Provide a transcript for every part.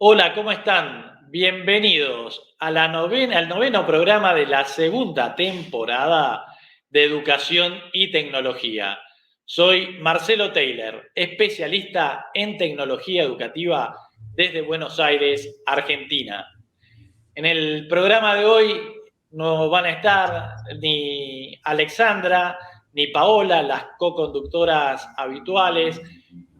Hola, ¿cómo están? Bienvenidos a al noveno programa de la segunda temporada de Educación y Tecnología. Soy Marcelo Taylor, especialista en tecnología educativa desde Buenos Aires, Argentina. En el programa de hoy no van a estar ni Alexandra ni Paola, las co-conductoras habituales.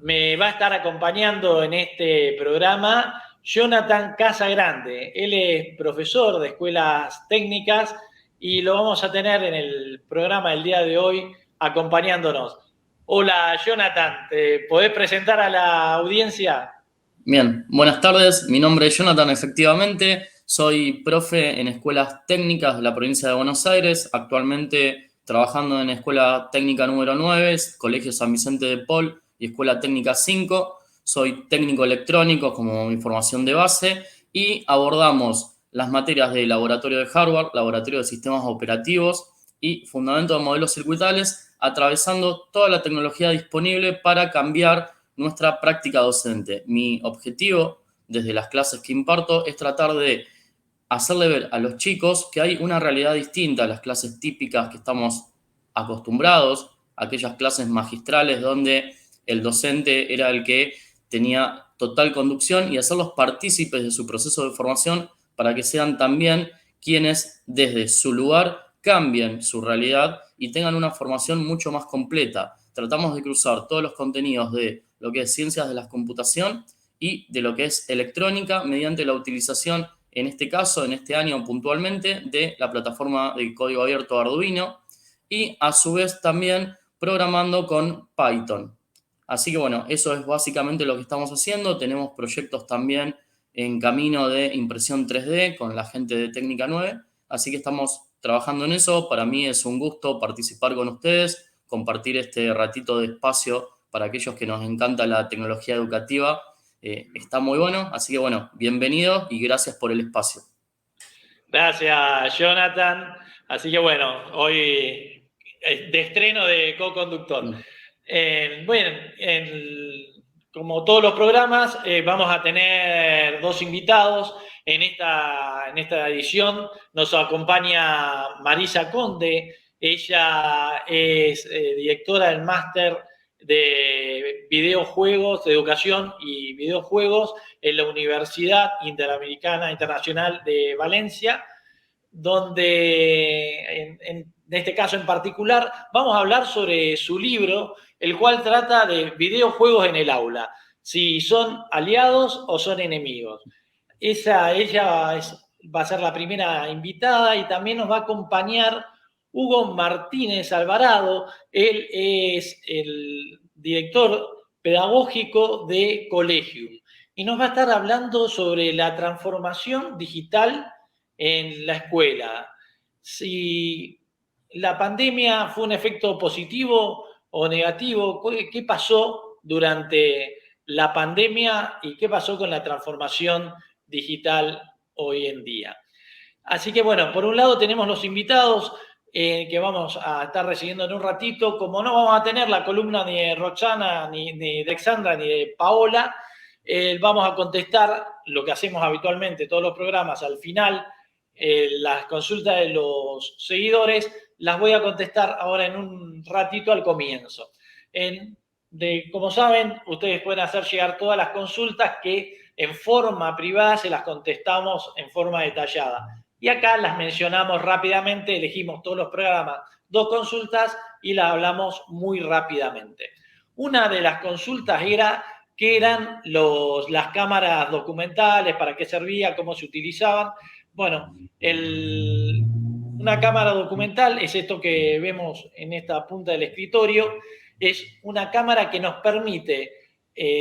Me va a estar acompañando en este programa Jonathan Casagrande. Él es profesor de escuelas técnicas y lo vamos a tener en el programa del día de hoy acompañándonos. Hola Jonathan, ¿te podés presentar a la audiencia? Bien, buenas tardes. Mi nombre es Jonathan, efectivamente. Soy profe en escuelas técnicas de la provincia de Buenos Aires. Actualmente trabajando en Escuela Técnica número 9, Colegio San Vicente de Paul y Escuela Técnica 5. Soy técnico electrónico como mi formación de base y abordamos las materias de laboratorio de hardware, laboratorio de sistemas operativos y fundamento de modelos circuitales, atravesando toda la tecnología disponible para cambiar nuestra práctica docente. Mi objetivo desde las clases que imparto es tratar de hacerle ver a los chicos que hay una realidad distinta a las clases típicas que estamos acostumbrados, aquellas clases magistrales donde el docente era el que tenía total conducción, y hacerlos partícipes de su proceso de formación para que sean también quienes desde su lugar cambien su realidad y tengan una formación mucho más completa. Tratamos de cruzar todos los contenidos de lo que es ciencias de la computación y de lo que es electrónica mediante la utilización, en este caso, en este año puntualmente, de la plataforma de código abierto Arduino, y a su vez también programando con Python. Así que bueno, eso es básicamente lo que estamos haciendo. Tenemos proyectos también en camino de impresión 3D con la gente de Técnica 9, así que estamos trabajando en eso. Para mí es un gusto participar con ustedes, compartir este ratito de espacio para aquellos que nos encanta la tecnología educativa. Está muy bueno, así que bueno, bienvenidos y gracias por el espacio. Gracias, Jonathan. Así que bueno, hoy de estreno de co-conductor. Bueno, como todos los programas, vamos a tener dos invitados. En esta edición nos acompaña Marisa Conde. Ella es directora del máster de videojuegos, de educación y videojuegos en la Universidad Interamericana Internacional de Valencia, donde en este caso en particular vamos a hablar sobre su libro, el cual trata de videojuegos en el aula, si son aliados o son enemigos. Ella va a ser la primera invitada y también nos va a acompañar Hugo Martínez Alvarado. Él es el director pedagógico de Collegium y nos va a estar hablando sobre la transformación digital en la escuela. Si la pandemia fue un efecto positivo o negativo, ¿qué pasó durante la pandemia y qué pasó con la transformación digital hoy en día? Así que bueno, por un lado tenemos los invitados que vamos a estar recibiendo en un ratito. Como no vamos a tener la columna ni de Roxana, ni de Alexandra, ni de Paola, vamos a contestar lo que hacemos habitualmente todos los programas al final. Las consultas de los seguidores las voy a contestar ahora en un ratito al comienzo. Como saben, ustedes pueden hacer llegar todas las consultas que en forma privada se las contestamos en forma detallada. Y acá las mencionamos rápidamente, elegimos todos los programas, dos consultas y las hablamos muy rápidamente. Una de las consultas era qué eran las cámaras documentales, para qué servía, cómo se utilizaban. Bueno, una cámara documental es esto que vemos en esta punta del escritorio. Es una cámara que nos permite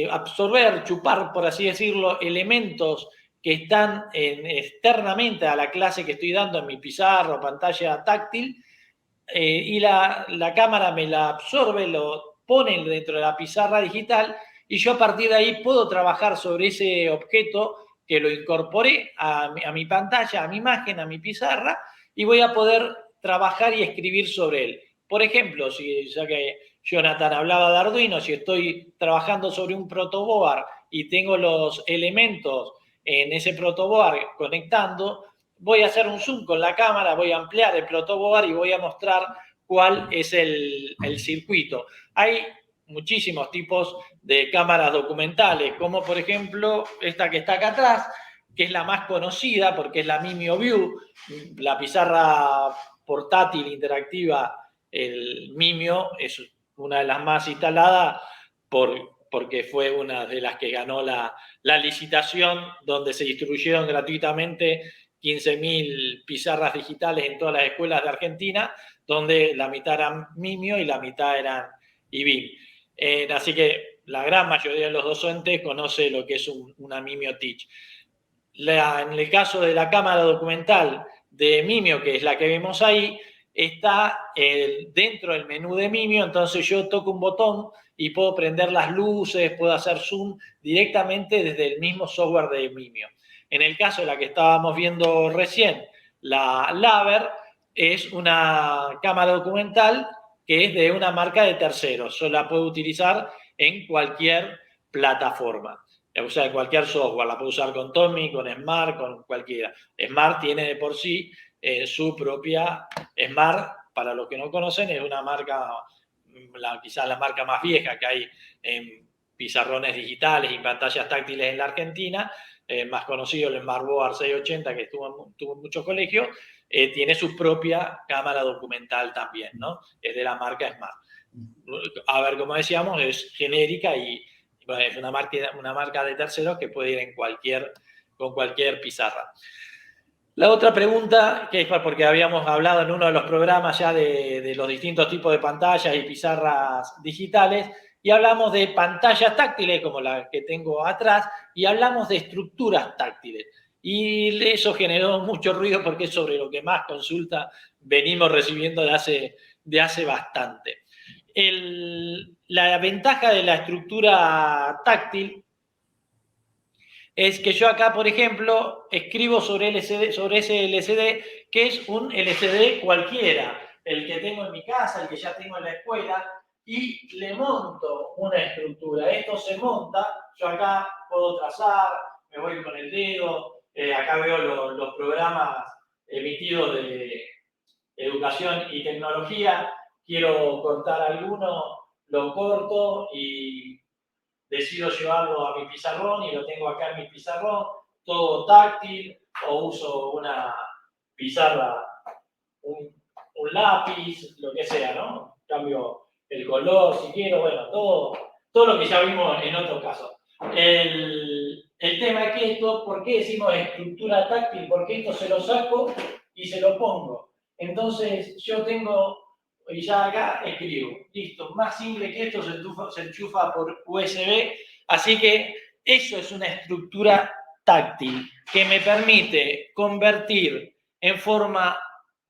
absorber, chupar, por así decirlo, elementos que están externamente a la clase que estoy dando en mi pizarra o pantalla táctil, y la cámara me la absorbe, lo pone dentro de la pizarra digital y yo a partir de ahí puedo trabajar sobre ese objeto que lo incorporé a mi pantalla, a mi imagen, a mi pizarra, y voy a poder trabajar y escribir sobre él. Por ejemplo, ya que Jonathan hablaba de Arduino, si estoy trabajando sobre un protoboard y tengo los elementos en ese protoboard conectando, voy a hacer un zoom con la cámara, voy a ampliar el protoboard y voy a mostrar cuál es el circuito. Hay muchísimos tipos de cámaras documentales, como por ejemplo esta que está acá atrás, que es la más conocida porque es la MimioView, la pizarra portátil interactiva. El Mimio es una de las más instaladas porque fue una de las que ganó la licitación, donde se distribuyeron gratuitamente 15.000 pizarras digitales en todas las escuelas de Argentina, donde la mitad eran Mimio y la mitad eran IBIM. Así que la gran mayoría de los docentes conoce lo que es una Mimio Teach. En el caso de la cámara documental de Mimio, que es la que vemos ahí, está dentro del menú de Mimio, entonces yo toco un botón y puedo prender las luces, puedo hacer zoom directamente desde el mismo software de Mimio. En el caso de la que estábamos viendo recién, la Laver, es una cámara documental que es de una marca de terceros. Yo la puedo utilizar en cualquier plataforma. O sea, en cualquier software. La puedo usar con Tommy, con Smart, con cualquiera. Smart tiene de por sí su propia... Smart, para los que no conocen, es una marca, quizás la marca más vieja que hay en pizarrones digitales y pantallas táctiles en la Argentina. Más conocido el Smartboard 680, que estuvo en muchos colegios, tiene su propia cámara documental también, ¿no? Es de la marca Smart. A ver, como decíamos, es genérica y bueno, es una marca de terceros que puede ir con cualquier pizarra. La otra pregunta, que es porque habíamos hablado en uno de los programas ya de los distintos tipos de pantallas y pizarras digitales, y hablamos de pantallas táctiles, como la que tengo atrás, y hablamos de estructuras táctiles. Y eso generó mucho ruido porque es sobre lo que más consulta venimos recibiendo de hace bastante. La ventaja de la estructura táctil es que yo acá, por ejemplo, escribo sobre ese LCD, que es un LCD cualquiera, el que tengo en mi casa, el que ya tengo en la escuela, y le monto una estructura. Esto se monta, yo acá puedo trazar, me voy con el dedo, acá veo los programas emitidos de educación y tecnología, quiero cortar alguno, lo corto y decido llevarlo a mi pizarrón y lo tengo acá en mi pizarrón, todo táctil, o uso una pizarra, un lápiz, lo que sea, ¿no? Cambio el color si quiero, bueno, todo lo que ya vimos en otros casos. El tema es que esto, ¿por qué decimos estructura táctil? Porque esto se lo saco y se lo pongo. Entonces yo tengo, y ya acá escribo, listo, más simple que esto se enchufa por USB, así que eso es una estructura táctil que me permite convertir en forma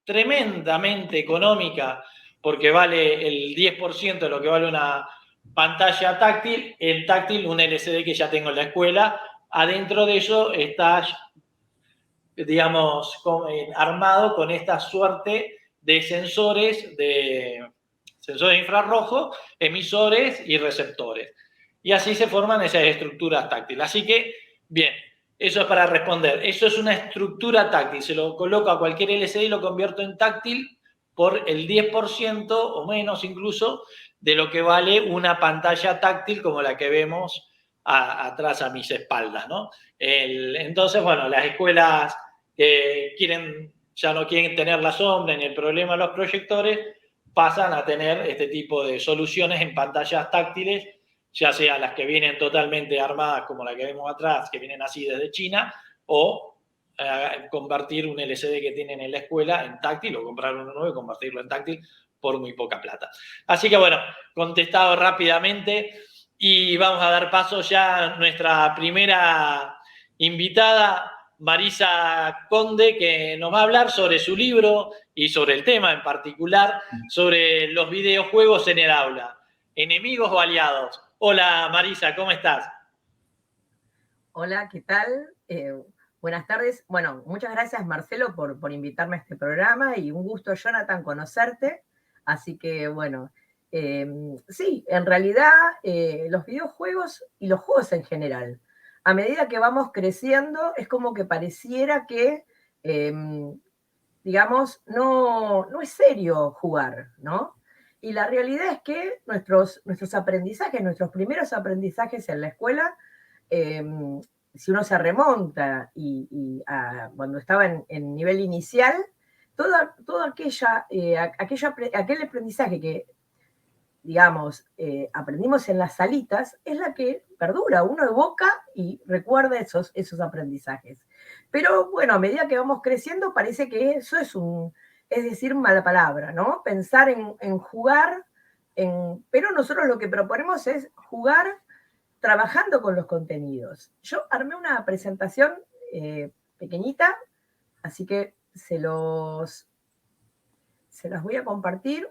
tremendamente económica, porque vale el 10% de lo que vale una pantalla táctil, el táctil, un LCD que ya tengo en la escuela, adentro de eso está, digamos, armado con esta suerte de sensores infrarrojos, emisores y receptores. Y así se forman esas estructuras táctiles. Así que, bien, eso es para responder. Eso es una estructura táctil. Se lo coloco a cualquier LCD y lo convierto en táctil por el 10% o menos incluso de lo que vale una pantalla táctil como la que vemos atrás a mis espaldas, ¿no? Entonces, bueno, las escuelas que ya no quieren tener la sombra ni el problema de los proyectores, pasan a tener este tipo de soluciones en pantallas táctiles, ya sea las que vienen totalmente armadas como la que vemos atrás, que vienen así desde China, o convertir un LCD que tienen en la escuela en táctil, o comprar uno nuevo y convertirlo en táctil por muy poca plata. Así que bueno, contestado rápidamente y vamos a dar paso ya a nuestra primera invitada, Marisa Conde, que nos va a hablar sobre su libro y sobre el tema en particular, sobre los videojuegos en el aula, enemigos o aliados. Hola Marisa, ¿cómo estás? Hola, ¿qué tal? Buenas tardes. Bueno, muchas gracias Marcelo por invitarme a este programa y un gusto, Jonathan, conocerte. Así que, bueno, sí, en realidad los videojuegos y los juegos en general a medida que vamos creciendo, es como que pareciera que, digamos, no es serio jugar, ¿no? Y la realidad es que nuestros aprendizajes, nuestros primeros aprendizajes en la escuela, si uno se remonta cuando estaba en nivel inicial, todo aquel aprendizaje que, digamos, aprendimos en las salitas, es la que perdura, uno evoca y recuerda esos aprendizajes. Pero bueno, a medida que vamos creciendo, parece que eso es decir mala palabra, ¿no? Pensar en jugar, pero nosotros lo que proponemos es jugar trabajando con los contenidos. Yo armé una presentación pequeñita, así que se las voy a compartir.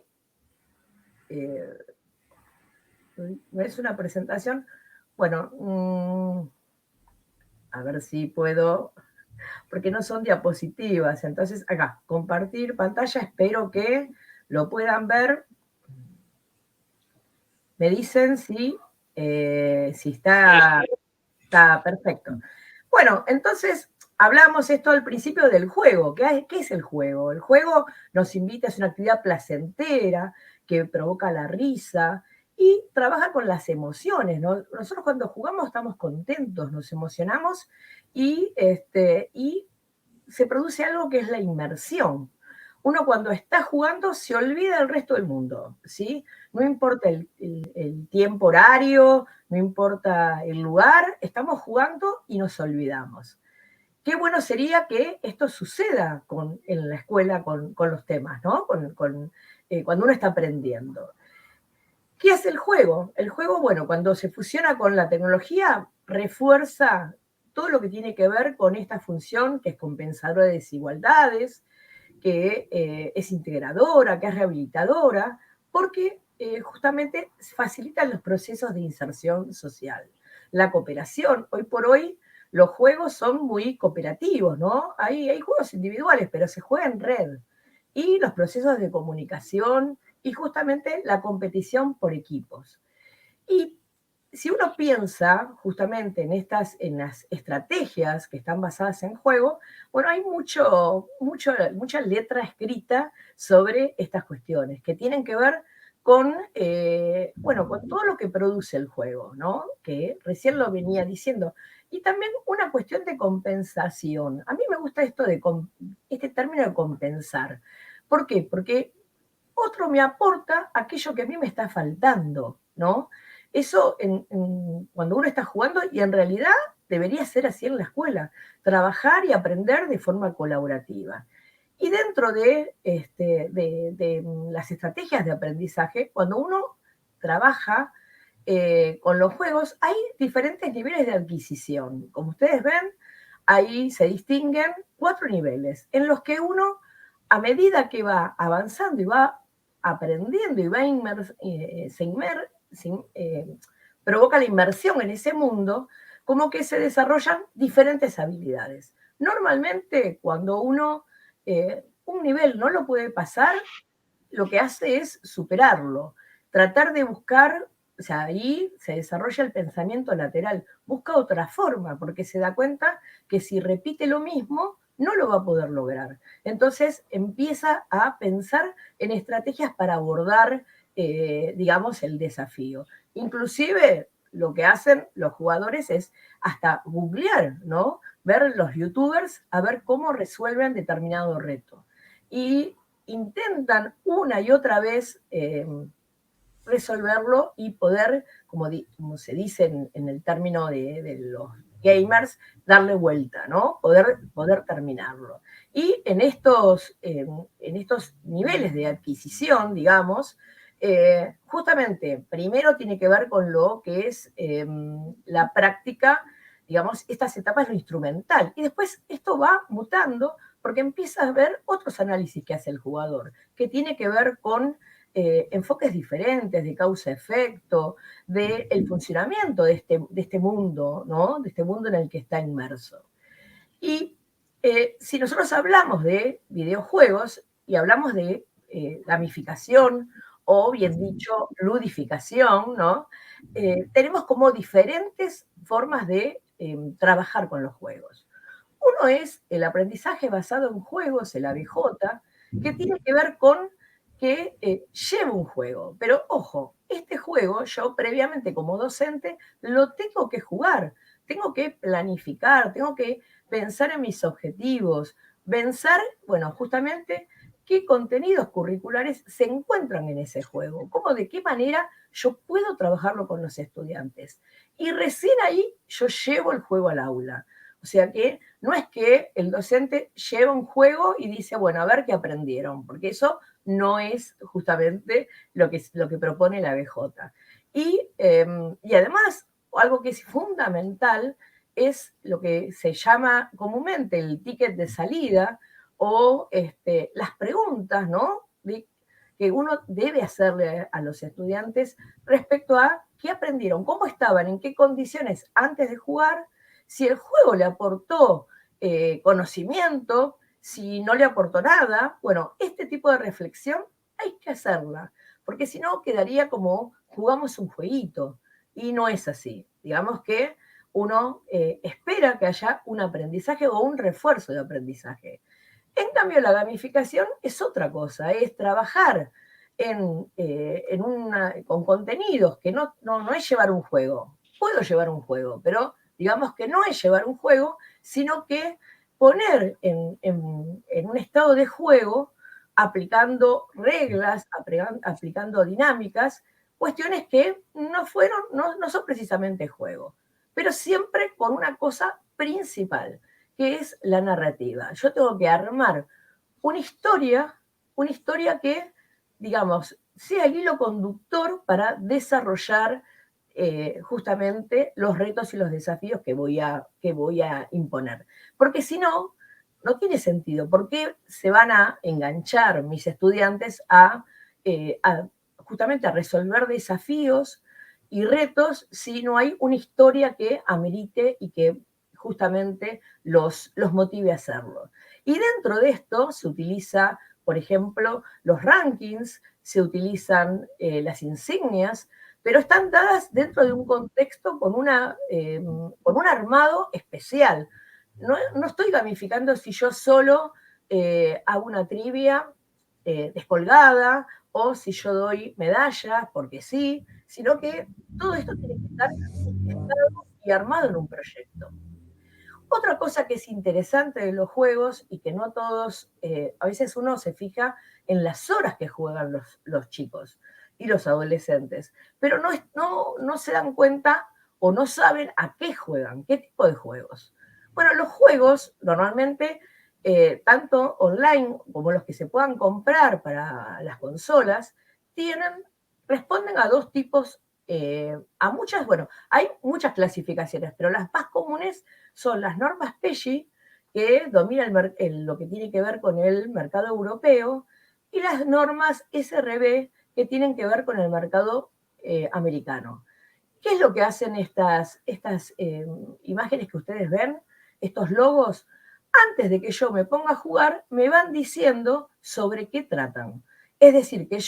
Es una presentación, bueno, a ver si puedo, porque no son diapositivas, entonces acá, compartir pantalla, espero que lo puedan ver. Me dicen si está perfecto. Bueno, entonces hablamos esto al principio del juego. ¿Qué es el juego? El juego nos invita, es una actividad placentera que provoca la risa y trabaja con las emociones, ¿no? Nosotros cuando jugamos estamos contentos, nos emocionamos y se produce algo que es la inmersión. Uno cuando está jugando se olvida del resto del mundo, ¿sí? No importa el tiempo horario, no importa el lugar, estamos jugando y nos olvidamos. Qué bueno sería que esto suceda en la escuela con los temas, ¿no? Cuando uno está aprendiendo. ¿Qué hace el juego? El juego, bueno, cuando se fusiona con la tecnología, refuerza todo lo que tiene que ver con esta función que es compensadora de desigualdades, que es integradora, que es rehabilitadora, porque justamente facilitan los procesos de inserción social. La cooperación, hoy por hoy los juegos son muy cooperativos, ¿no? Hay juegos individuales, pero se juega en red. Y los procesos de comunicación y justamente la competición por equipos. Y si uno piensa justamente en las estrategias que están basadas en juego, bueno, hay mucha letra escrita sobre estas cuestiones que tienen que ver con todo lo que produce el juego, ¿no? Que recién lo venía diciendo. Y también una cuestión de compensación. A mí me gusta este término de compensar. ¿Por qué? Porque otro me aporta aquello que a mí me está faltando, ¿no? Eso cuando uno está jugando, y en realidad debería ser así en la escuela, trabajar y aprender de forma colaborativa. Y dentro de las estrategias de aprendizaje, cuando uno trabaja con los juegos, hay diferentes niveles de adquisición. Como ustedes ven, ahí se distinguen 4 niveles en los que uno, a medida que va avanzando y va aprendiendo y va provoca la inmersión en ese mundo, como que se desarrollan diferentes habilidades. Normalmente, cuando un nivel no lo puede pasar, lo que hace es superarlo, tratar de buscar, o sea, ahí se desarrolla el pensamiento lateral, busca otra forma, porque se da cuenta que si repite lo mismo, no lo va a poder lograr. Entonces empieza a pensar en estrategias para abordar, digamos, el desafío. Inclusive lo que hacen los jugadores es hasta googlear, ¿no? Ver los youtubers a ver cómo resuelven determinado reto. Y intentan una y otra vez resolverlo y poder, como se dice en el término de los gamers, darle vuelta, ¿no? Poder terminarlo. Y en estos niveles de adquisición, digamos, justamente primero tiene que ver con lo que es la práctica, digamos, estas etapas lo instrumental. Y después esto va mutando porque empiezas a ver otros análisis que hace el jugador, que tiene que ver con enfoques diferentes de causa-efecto, del funcionamiento de este mundo, ¿no? De este mundo en el que está inmerso. Y si nosotros hablamos de videojuegos y hablamos de gamificación o, bien dicho, ludificación, ¿no? Tenemos como diferentes formas de trabajar con los juegos. Uno es el aprendizaje basado en juegos, el ABJ, que tiene que ver con que lleva un juego. Pero ojo, este juego yo previamente como docente lo tengo que jugar, tengo que planificar, tengo que pensar en mis objetivos, pensar, bueno, justamente qué contenidos curriculares se encuentran en ese juego, cómo, de qué manera yo puedo trabajarlo con los estudiantes. Y recién ahí yo llevo el juego al aula. O sea que no es que el docente lleva un juego y dice, bueno, a ver qué aprendieron, porque eso no es justamente lo que propone la BJ. Y además, algo que es fundamental es lo que se llama comúnmente el ticket de salida o las preguntas, ¿no? Que uno debe hacerle a los estudiantes respecto a qué aprendieron, cómo estaban, en qué condiciones antes de jugar, si el juego le aportó conocimiento, si no le aportó nada. Bueno, este tipo de reflexión hay que hacerla, porque si no quedaría como jugamos un jueguito, y no es así. Digamos que uno espera que haya un aprendizaje o un refuerzo de aprendizaje. En cambio, la gamificación es otra cosa, es trabajar con contenidos que no es llevar un juego. Puedo llevar un juego, pero digamos que no es llevar un juego, sino que poner en un estado de juego, aplicando reglas, aplicando dinámicas, cuestiones que no son precisamente juego, pero siempre con una cosa principal, que es la narrativa. Yo tengo que armar una historia que, digamos, sea el hilo conductor para desarrollar justamente los retos y los desafíos que voy a imponer. Porque si no, no tiene sentido. ¿Por qué se van a enganchar mis estudiantes justamente a resolver desafíos y retos si no hay una historia que amerite y que justamente los motive a hacerlo? Y dentro de esto se utiliza, por ejemplo, los rankings, se utilizan las insignias, pero están dadas dentro de un contexto con un armado especial. No estoy gamificando si yo solo hago una trivia descolgada o si yo doy medallas, porque sí, sino que todo esto tiene que estar orquestado y armado en un proyecto. Otra cosa que es interesante de los juegos y que no todos, a veces uno se fija en las horas que juegan los chicos y los adolescentes, pero no se dan cuenta o no saben a qué juegan, qué tipo de juegos. Bueno, los juegos normalmente, tanto online como los que se puedan comprar para las consolas, responden a dos tipos, hay muchas clasificaciones, pero las más comunes son las normas PEGI, que dominan lo que tiene que ver con el mercado europeo, y las normas SRB, que tienen que ver con el mercado americano. ¿Qué es lo que hacen estas imágenes que ustedes ven, estos logos? Antes de que yo me ponga a jugar, me van diciendo sobre qué tratan. Es decir, que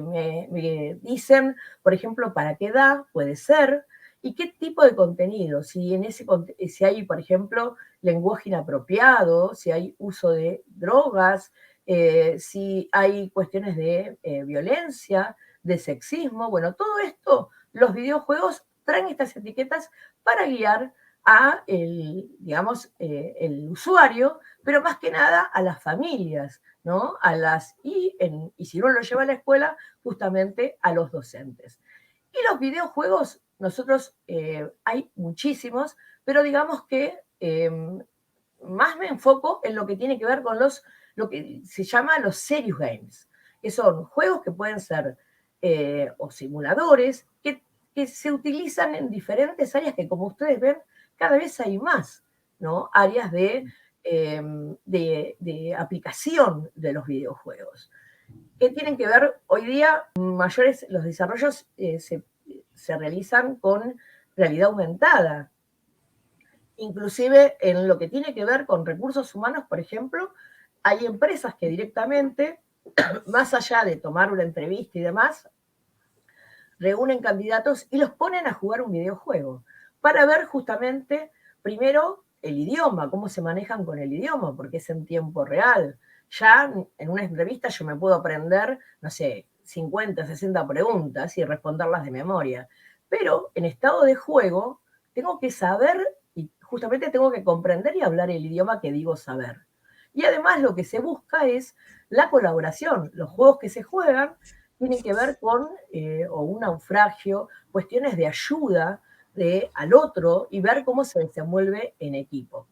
me dicen, por ejemplo, para qué edad puede ser y qué tipo de contenido. Si hay, por ejemplo, lenguaje inapropiado, si hay uso de drogas, si hay cuestiones de violencia, de sexismo. Bueno, todo esto, los videojuegos traen estas etiquetas para guiar el usuario, pero más que nada a las familias, ¿no? Y si uno lo lleva a la escuela, justamente a los docentes. Y los videojuegos, nosotros hay muchísimos, pero digamos que más me enfoco en lo que tiene que ver con lo que se llama los serious games, que son juegos que pueden ser o simuladores, que se utilizan en diferentes áreas que, como ustedes ven, cada vez hay más, ¿no? Áreas de aplicación de los videojuegos, que tienen que ver, hoy día, los desarrollos se realizan con realidad aumentada. Inclusive en lo que tiene que ver con recursos humanos, por ejemplo, hay empresas que directamente, más allá de tomar una entrevista y demás, reúnen candidatos y los ponen a jugar un videojuego. para ver justamente, primero, el idioma, cómo se manejan con el idioma, porque es en tiempo real. Ya en una entrevista yo me puedo aprender, no sé, 50, 60 preguntas y responderlas de memoria. Pero en estado de juego tengo que saber y justamente tengo que comprender y hablar el idioma que digo saber. Y además lo que se busca es la colaboración. Los juegos que se juegan tienen que ver con o un naufragio, cuestiones de ayuda al otro y ver cómo se desenvuelve en equipo.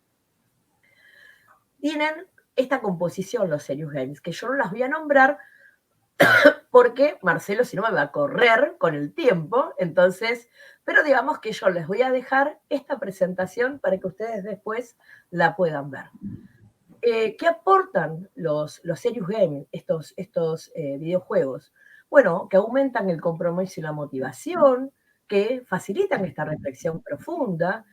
Tienen esta composición los Serious Games, que yo no las voy a nombrar porque Marcelo si no me va a correr con el tiempo, entonces, pero digamos que yo les voy a dejar esta presentación para que ustedes después la puedan ver. ¿Qué aportan los Serious Games, estos videojuegos? Bueno, que aumentan el compromiso y la motivación, que facilitan esta reflexión profunda,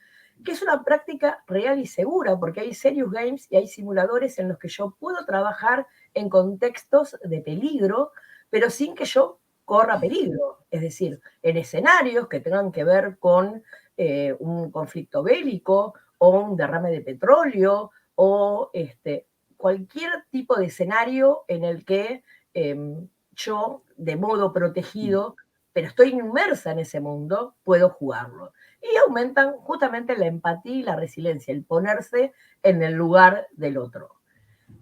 que es una práctica real y segura, porque hay Serious Games y hay simuladores en los que yo puedo trabajar en contextos de peligro, pero sin que yo corra peligro, es decir, en escenarios que tengan que ver con un conflicto bélico o un derrame de petróleo, o cualquier tipo de escenario en el que yo, de modo protegido, pero estoy inmersa en ese mundo, puedo jugarlo. Y aumentan justamente la empatía y la resiliencia, el ponerse en el lugar del otro.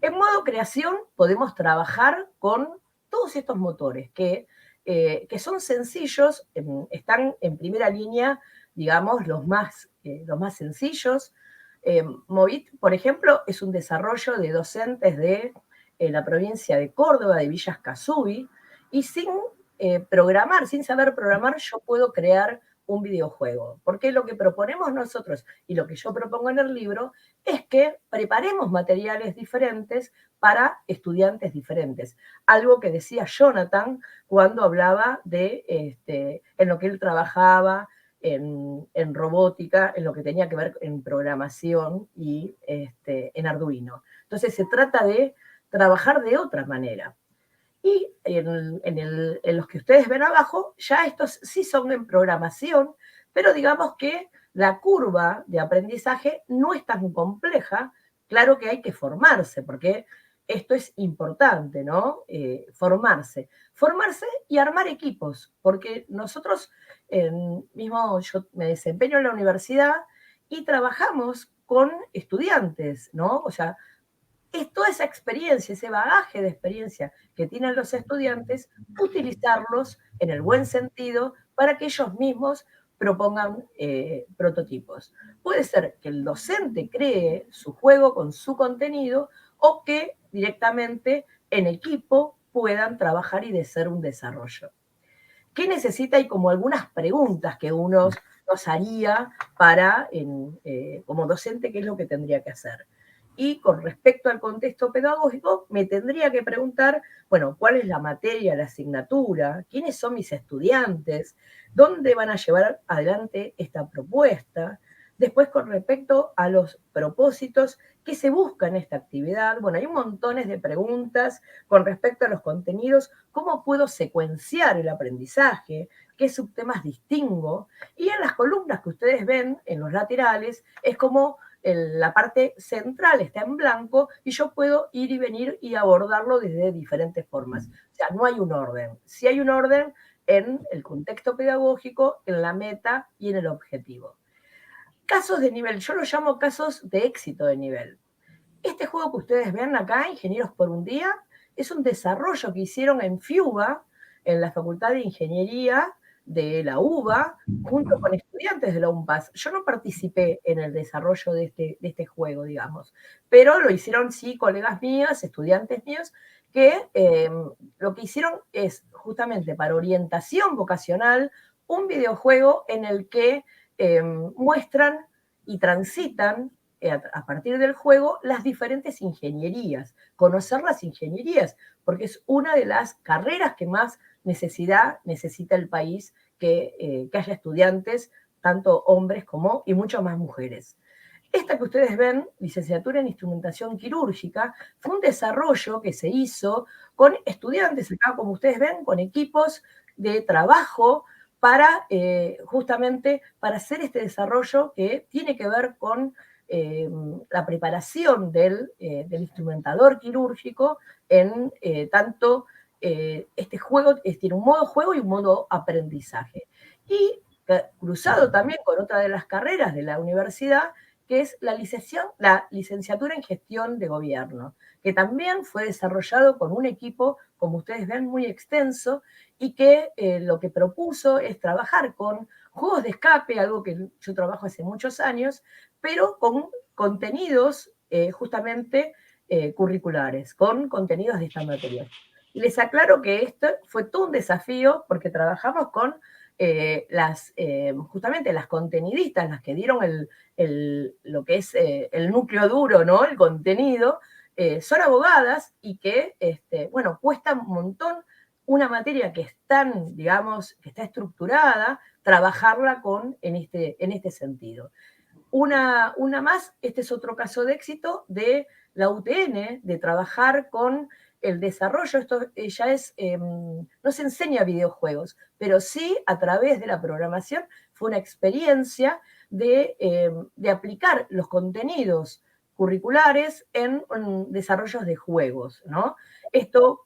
En modo creación podemos trabajar con todos estos motores que son sencillos, están en primera línea, digamos, los más sencillos. Movit, por ejemplo, es un desarrollo de docentes de la provincia de Córdoba, de Villas Casubi, y sin programar, sin saber programar, yo puedo crear un videojuego. Porque lo que proponemos nosotros y lo que yo propongo en el libro es que preparemos materiales diferentes para estudiantes diferentes. Algo que decía Jonathan cuando hablaba de en lo que él trabajaba, en robótica, en lo que tenía que ver en programación y en Arduino. Entonces se trata de trabajar de otra manera. Y en los que ustedes ven abajo, ya estos sí son en programación, pero digamos que la curva de aprendizaje no es tan compleja. Claro que hay que formarse, porque esto es importante, ¿no? Formarse y armar equipos, porque nosotros, mismo yo me desempeño en la universidad y trabajamos con estudiantes, ¿no? O sea, es toda esa experiencia, ese bagaje de experiencia que tienen los estudiantes, utilizarlos en el buen sentido para que ellos mismos propongan prototipos. Puede ser que el docente cree su juego con su contenido o que directamente en equipo puedan trabajar y hacer un desarrollo. ¿Qué necesita? Y como algunas preguntas que uno nos haría para, como docente, qué es lo que tendría que hacer. Y con respecto al contexto pedagógico, me tendría que preguntar, bueno, ¿cuál es la materia, la asignatura? ¿Quiénes son mis estudiantes? ¿Dónde van a llevar adelante esta propuesta? Después, con respecto a los propósitos, ¿qué se busca en esta actividad? Bueno, hay montones de preguntas con respecto a los contenidos. ¿Cómo puedo secuenciar el aprendizaje? ¿Qué subtemas distingo? Y en las columnas que ustedes ven, en los laterales, es como la parte central está en blanco y yo puedo ir y venir y abordarlo desde diferentes formas. O sea, no hay un orden. Sí hay un orden en el contexto pedagógico, en la meta y en el objetivo. Casos de nivel, yo los llamo casos de éxito de nivel. Este juego que ustedes ven acá, Ingenieros por un Día, es un desarrollo que hicieron en FIUBA, en la Facultad de Ingeniería de la UBA, junto con estudiantes de la UNPAS. Yo no participé en el desarrollo de este juego, digamos, pero lo hicieron, sí, colegas míos, estudiantes míos, que lo que hicieron es, justamente para orientación vocacional, un videojuego en el que muestran y transitan a partir del juego las diferentes ingenierías, conocer las ingenierías, porque es una de las carreras que más necesita el país, que haya estudiantes, tanto hombres como y mucho más mujeres. Esta que ustedes ven, licenciatura en instrumentación quirúrgica, fue un desarrollo que se hizo con estudiantes, acá como ustedes ven, con equipos de trabajo, para justamente para hacer este desarrollo que tiene que ver con la preparación del instrumentador quirúrgico en tanto este juego tiene un modo juego y un modo aprendizaje. Y cruzado también con otra de las carreras de la universidad, que es la licenciatura en gestión de gobierno, que también fue desarrollado con un equipo, como ustedes ven, muy extenso, y que lo que propuso es trabajar con juegos de escape, algo que yo trabajo hace muchos años, pero con contenidos justamente curriculares, con contenidos de esta materia. Y les aclaro que esto fue todo un desafío porque trabajamos con justamente las contenidistas, las que dieron lo que es el núcleo duro, ¿no? El contenido, son abogadas y que, bueno, cuesta un montón una materia que es tan, digamos, que está estructurada, trabajarla en este sentido. Una más, este es otro caso de éxito de la UTN, de trabajar con el desarrollo. Esto ya no se enseña videojuegos, pero sí a través de la programación fue una experiencia de aplicar los contenidos curriculares en desarrollos de juegos, ¿no? Esto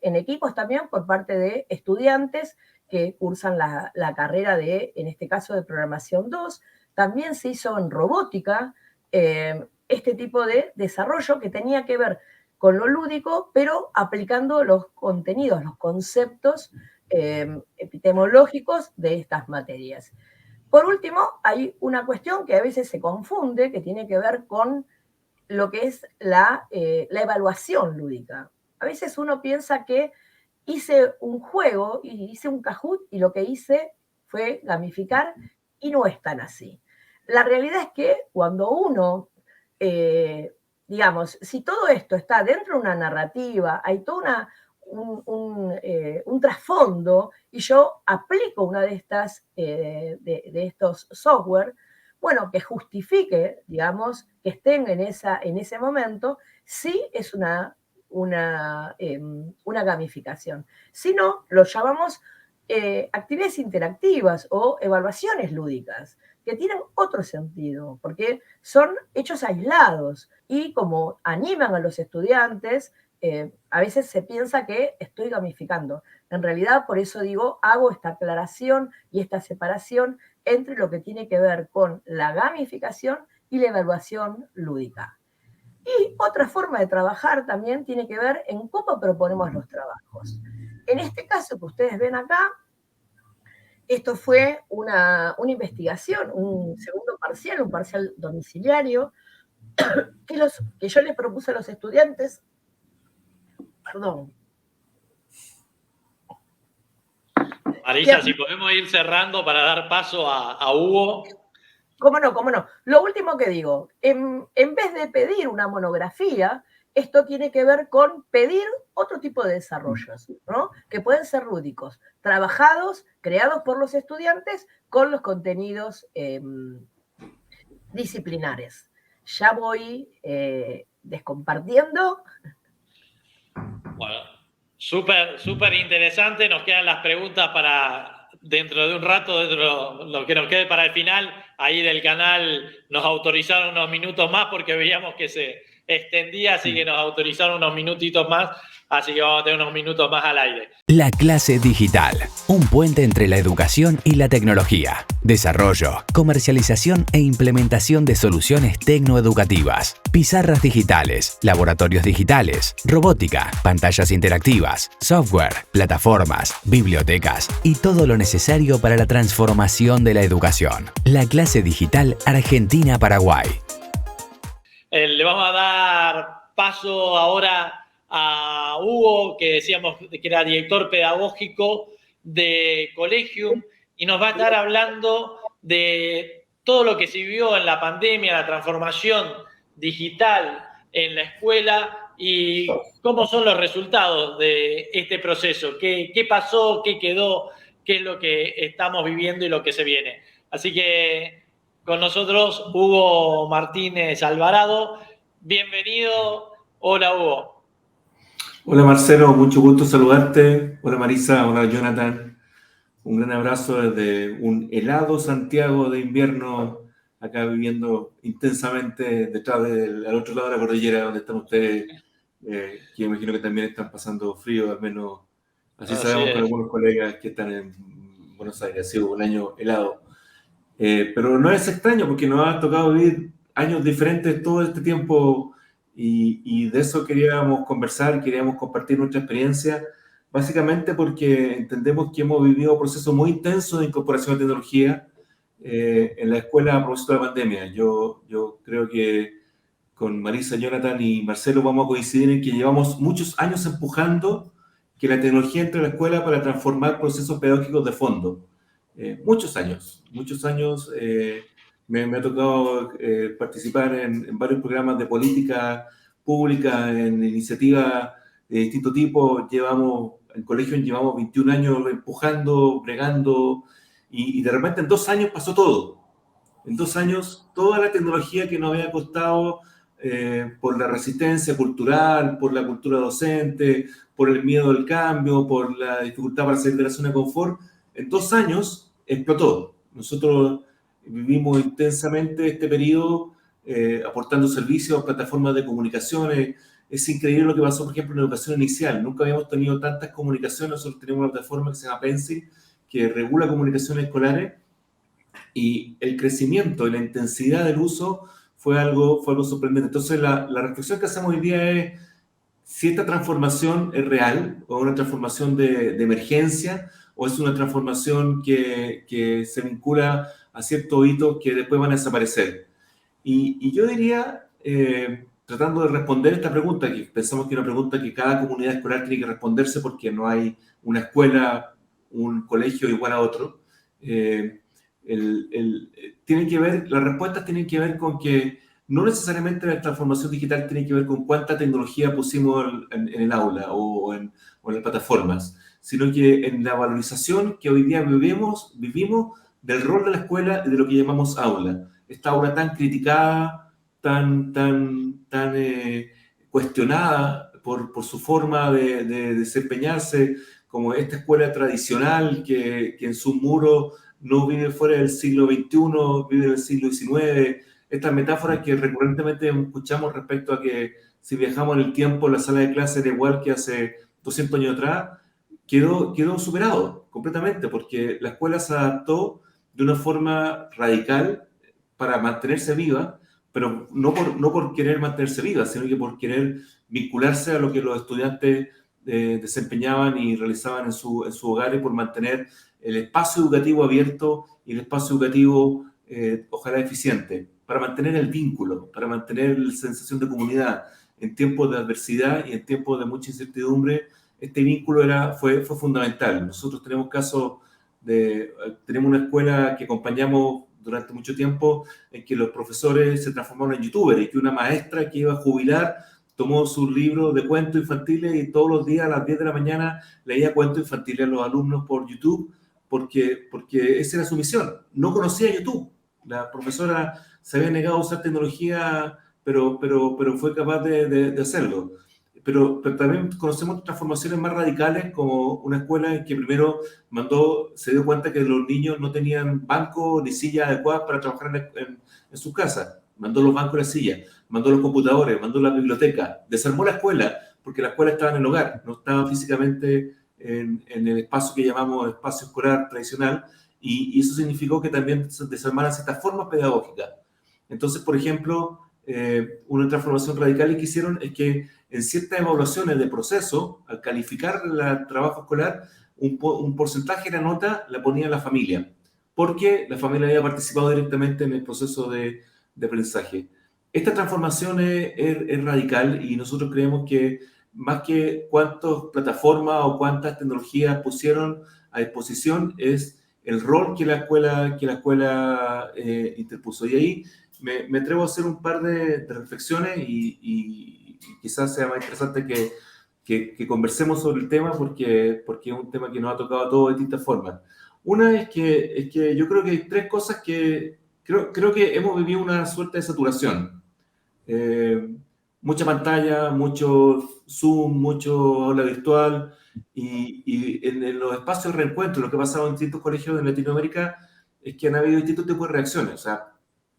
en equipos también, por parte de estudiantes que cursan la carrera en este caso, de programación 2. También se hizo en robótica este tipo de desarrollo que tenía que ver con lo lúdico, pero aplicando los contenidos, los conceptos epistemológicos de estas materias. Por último, hay una cuestión que a veces se confunde, que tiene que ver con lo que es la evaluación lúdica. A veces uno piensa que hice un juego, y hice un Kahoot, y lo que hice fue gamificar, y no es tan así. La realidad es que cuando uno, digamos, si todo esto está dentro de una narrativa, hay todo un trasfondo, y yo aplico una de estos software, bueno, que justifique, digamos, que estén en ese momento, sí es una gamificación. Si no, lo llamamos actividades interactivas o evaluaciones lúdicas, que tienen otro sentido, porque son hechos aislados y como animan a los estudiantes, a veces se piensa que estoy gamificando. En realidad, por eso digo, hago esta aclaración y esta separación entre lo que tiene que ver con la gamificación y la evaluación lúdica. Y otra forma de trabajar también tiene que ver en cómo proponemos los trabajos. En este caso que ustedes ven acá, esto fue una investigación, un segundo parcial, un parcial domiciliario, que yo les propuse a los estudiantes. Perdón. Marisa, si podemos ir cerrando para dar paso a Hugo. ¿Cómo no? Lo último que digo, en vez de pedir una monografía, esto tiene que ver con pedir otro tipo de desarrollos, ¿no? Que pueden ser lúdicos, trabajados, creados por los estudiantes con los contenidos disciplinares. Ya voy descompartiendo. Bueno, súper interesante. Nos quedan las preguntas para dentro de un rato, dentro de lo que nos quede para el final. Ahí del canal nos autorizaron unos minutos más porque veíamos que se extendía, así que nos autorizaron unos minutitos más, así que vamos a tener unos minutos más al aire. La clase digital, un puente entre la educación y la tecnología. Desarrollo, comercialización e implementación de soluciones tecnoeducativas. Pizarras digitales, laboratorios digitales, robótica, pantallas interactivas, software, plataformas, bibliotecas y todo lo necesario para la transformación de la educación. La clase digital Argentina-Paraguay. Le vamos a dar paso ahora a Hugo, que decíamos que era director pedagógico de Collegium, y nos va a estar hablando de todo lo que se vivió en la pandemia, la transformación digital en la escuela y cómo son los resultados de este proceso, qué pasó, qué quedó, qué es lo que estamos viviendo y lo que se viene. Así que con nosotros Hugo Martínez Alvarado. Bienvenido. Hola, Hugo. Hola, Marcelo. Mucho gusto saludarte. Hola, Marisa. Hola, Jonathan. Un gran abrazo desde un helado Santiago de invierno, acá viviendo intensamente detrás al otro lado de la cordillera, donde están ustedes, que imagino que también están pasando frío, al menos así Así sabemos con es. algunos colegas que están en Buenos Aires. Ha sido un año helado. Pero no es extraño porque nos ha tocado vivir años diferentes todo este tiempo y de eso queríamos conversar, queríamos compartir nuestra experiencia, básicamente porque entendemos que hemos vivido un proceso muy intenso de incorporación de tecnología en la escuela a propósito de la pandemia. Yo creo que con Marisa, Jonathan y Marcelo vamos a coincidir en que llevamos muchos años empujando que la tecnología entre a la escuela para transformar procesos pedagógicos de fondo. Muchos años. Me ha tocado participar en varios programas de política pública, en iniciativas de distinto tipo. En colegio llevamos 21 años empujando, bregando, y de repente en 2 años pasó todo. En 2 años, toda la tecnología que nos había costado por la resistencia cultural, por la cultura docente, por el miedo al cambio, por la dificultad para salir de la zona de confort, en 2 años explotó. Nosotros vivimos intensamente este periodo aportando servicios a plataformas de comunicaciones. Es increíble lo que pasó, por ejemplo, en educación inicial. Nunca habíamos tenido tantas comunicaciones. Nosotros tenemos una plataforma que se llama Pencil, que regula comunicaciones escolares, y el crecimiento y la intensidad del uso fue algo sorprendente. Entonces, la reflexión que hacemos hoy día es si esta transformación es real o una transformación de emergencia o es una transformación que se vincula a ciertos hitos que después van a desaparecer. Y yo diría, tratando de responder esta pregunta, que pensamos que es una pregunta que cada comunidad escolar tiene que responderse porque no hay una escuela, un colegio igual a otro, las respuestas tienen que ver con que no necesariamente la transformación digital tiene que ver con cuánta tecnología pusimos en el aula o en las plataformas, sino que en la valorización que hoy día vivimos del rol de la escuela y de lo que llamamos aula. Esta aula tan criticada, tan cuestionada por su forma de desempeñarse, como esta escuela tradicional que en su muro no vive fuera del siglo XXI, vive del siglo XIX. Estas metáforas que recurrentemente escuchamos respecto a que si viajamos en el tiempo, la sala de clase era igual que hace 200 años atrás, quedó superado completamente, porque la escuela se adaptó de una forma radical para mantenerse viva, pero no por querer mantenerse viva, sino que por querer vincularse a lo que los estudiantes desempeñaban y realizaban en su hogar, y por mantener el espacio educativo abierto y el espacio educativo ojalá eficiente, para mantener el vínculo, para mantener la sensación de comunidad en tiempos de adversidad y en tiempos de mucha incertidumbre. Este vínculo fue fundamental. Nosotros tenemos tenemos una escuela que acompañamos durante mucho tiempo en que los profesores se transformaron en youtubers, y que una maestra que iba a jubilar tomó su libro de cuentos infantiles y todos los días a las 10 de la mañana leía cuentos infantiles a los alumnos por YouTube, porque esa era su misión. No conocía YouTube. La profesora se había negado a usar tecnología, pero fue capaz de hacerlo. Pero también conocemos transformaciones más radicales, como una escuela en que primero se dio cuenta que los niños no tenían bancos ni sillas adecuadas para trabajar en sus casas. Mandó los bancos y las sillas, mandó los computadores, mandó la biblioteca, desarmó la escuela, porque la escuela estaba en el hogar, no estaba físicamente en el espacio que llamamos espacio escolar tradicional, y eso significó que también se desarmaran ciertas formas pedagógicas. Entonces, por ejemplo, una transformación radical que hicieron es que en ciertas evaluaciones de proceso, al calificar el trabajo escolar, un porcentaje de la nota la ponía la familia, porque la familia había participado directamente en el proceso de aprendizaje. Esta transformación es radical, y nosotros creemos que más que cuántas plataformas o cuántas tecnologías pusieron a disposición, es el rol que la escuela interpuso. Y ahí me atrevo a hacer un par de reflexiones, y quizás sea más interesante que conversemos sobre el tema, porque es un tema que nos ha tocado a todos de distintas formas. Una es que yo creo que hay 3 cosas que creo que hemos vivido una suerte de saturación. Mucha pantalla, mucho Zoom, mucho aula virtual, Y en los espacios de reencuentro, lo que ha pasado en distintos colegios de Latinoamérica es que han habido distintos tipos de reacciones. O sea,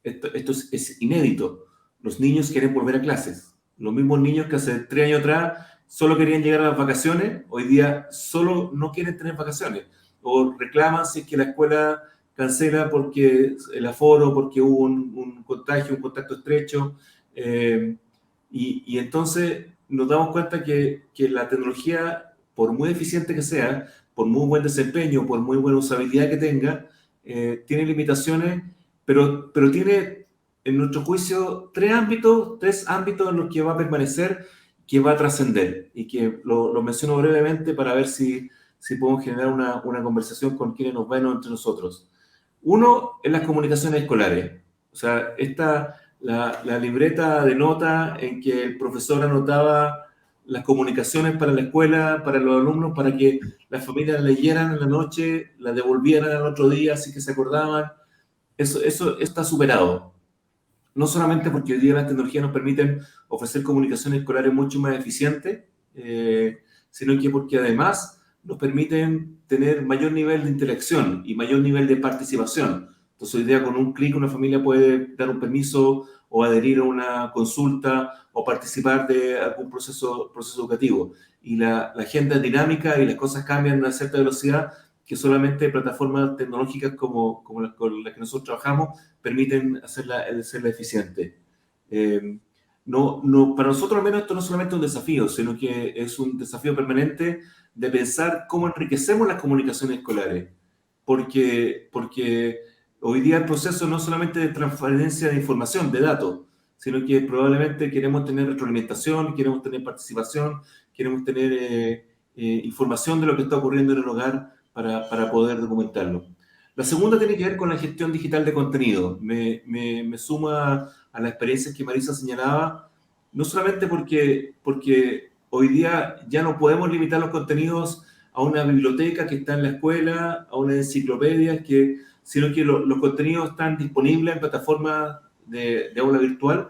esto es inédito. Los niños quieren volver a clases. Los mismos niños que hace 3 años atrás solo querían llegar a las vacaciones, hoy día solo no quieren tener vacaciones. O reclaman si es que la escuela cancela porque el aforo, porque hubo un contagio, un contacto estrecho. Y entonces nos damos cuenta que la tecnología, por muy eficiente que sea, por muy buen desempeño, por muy buena usabilidad que tenga, tiene limitaciones, pero tiene, en nuestro juicio, tres ámbitos en los que va a permanecer, que va a trascender, y que lo menciono brevemente para ver si podemos generar una conversación con quienes nos ven entre nosotros. Uno es las comunicaciones escolares. O sea, la libreta de nota en que el profesor anotaba las comunicaciones para la escuela, para los alumnos, para que las familias leyeran en la noche, las devolvieran al otro día, así que se acordaban. Eso está superado. No solamente porque hoy día las tecnologías nos permiten ofrecer comunicaciones escolares mucho más eficientes, sino que porque además nos permiten tener mayor nivel de interacción y mayor nivel de participación. Entonces, hoy día con un clic una familia puede dar un permiso o adherir a una consulta o participar de algún proceso educativo. Y la agenda es dinámica y las cosas cambian a una cierta velocidad que solamente plataformas tecnológicas como las con las que nosotros trabajamos permiten hacerla eficiente. Para nosotros al menos esto no es solamente un desafío, sino que es un desafío permanente de pensar cómo enriquecemos las comunicaciones escolares. Porque hoy día el proceso no es solamente de transferencia de información, de datos, sino que probablemente queremos tener retroalimentación, queremos tener participación, queremos tener información de lo que está ocurriendo en el hogar para poder documentarlo. La segunda tiene que ver con la gestión digital de contenido. Me suma a las experiencias que Marisa señalaba, no solamente porque hoy día ya no podemos limitar los contenidos a una biblioteca que está en la escuela, a una enciclopedia, sino que los contenidos están disponibles en plataformas de aula virtual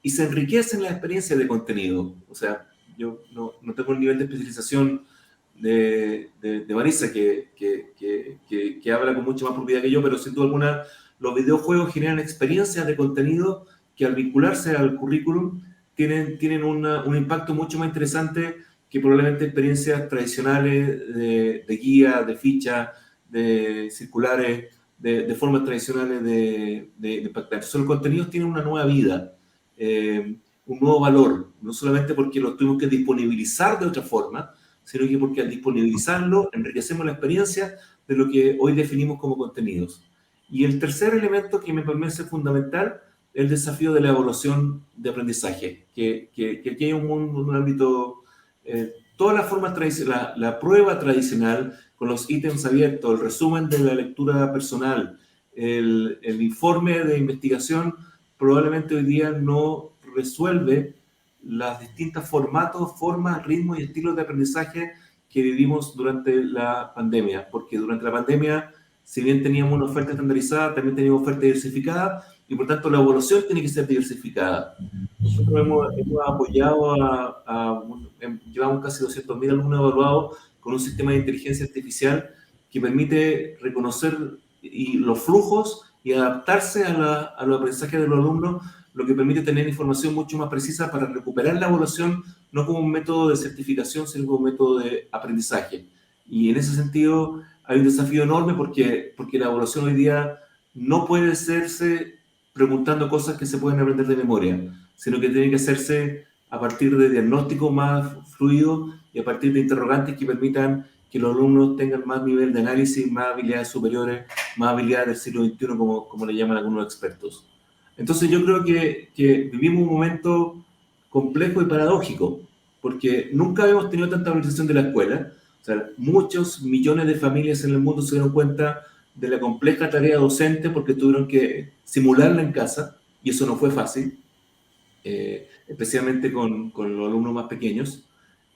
y se enriquecen las experiencias de contenido. O sea, yo no tengo el nivel de especialización de Marisa, que habla con mucha más propiedad que yo, pero sin duda alguna los videojuegos generan experiencias de contenido que al vincularse al currículum tienen un impacto mucho más interesante que probablemente experiencias tradicionales de guía, de ficha, de circulares, de formas tradicionales de impactar. Entonces los contenidos tienen una nueva vida, un nuevo valor, no solamente porque los tuvimos que disponibilizar de otra forma, sino que porque al disponibilizarlo enriquecemos la experiencia de lo que hoy definimos como contenidos. Y el tercer elemento que me parece fundamental es el desafío de la evaluación de aprendizaje, que aquí hay un ámbito, todas las formas tradicionales, la prueba tradicional con los ítems abiertos, el resumen de la lectura personal, el informe de investigación, probablemente hoy día no resuelve los distintos formatos, formas, ritmos y estilos de aprendizaje que vivimos durante la pandemia, porque durante la pandemia, si bien teníamos una oferta estandarizada, también teníamos oferta diversificada, y por tanto la evaluación tiene que ser diversificada. Nosotros hemos apoyado llevamos casi 200.000 alumnos evaluados con un sistema de inteligencia artificial que permite reconocer los flujos y adaptarse a los aprendizajes de los alumnos, lo que permite tener información mucho más precisa para recuperar la evaluación, no como un método de certificación, sino como un método de aprendizaje. Y en ese sentido hay un desafío enorme porque la evaluación hoy día no puede hacerse preguntando cosas que se pueden aprender de memoria, sino que tiene que hacerse a partir de diagnósticos más fluidos y a partir de interrogantes que permitan que los alumnos tengan más nivel de análisis, más habilidades superiores, más habilidades del siglo XXI, como le llaman algunos expertos. Entonces yo creo que vivimos un momento complejo y paradójico, porque nunca habíamos tenido tanta valorización de la escuela. O sea, muchos millones de familias en el mundo se dieron cuenta de la compleja tarea docente porque tuvieron que simularla en casa, y eso no fue fácil, especialmente con los alumnos más pequeños.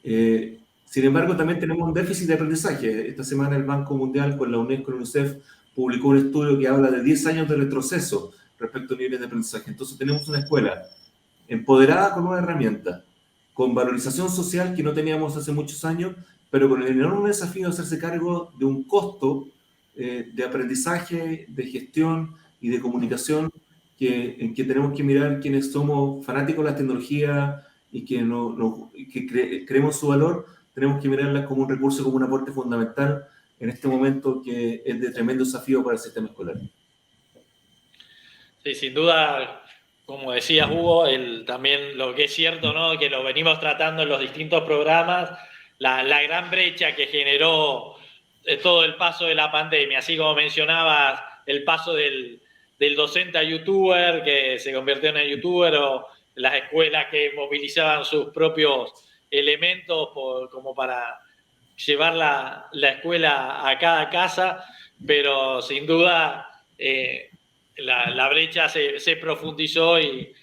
Sin embargo, también tenemos un déficit de aprendizaje. Esta semana el Banco Mundial con la UNESCO y la UNICEF publicó un estudio que habla de 10 años de retroceso respecto a niveles de aprendizaje. Entonces tenemos una escuela empoderada con una herramienta, con valorización social que no teníamos hace muchos años, pero con el enorme desafío de hacerse cargo de un costo de aprendizaje, de gestión y de comunicación en que tenemos que mirar quienes somos fanáticos de la tecnología y que creemos su valor, tenemos que mirarla como un recurso, como un aporte fundamental en este momento que es de tremendo desafío para el sistema escolar. Sí, sin duda, como decías, Hugo, también lo que es cierto, ¿no? Que lo venimos tratando en los distintos programas, la gran brecha que generó todo el paso de la pandemia, así como mencionabas el paso del docente a youtuber, que se convirtió en youtuber, o las escuelas que movilizaban sus propios elementos como para llevar la escuela a cada casa, pero sin duda la brecha se profundizó y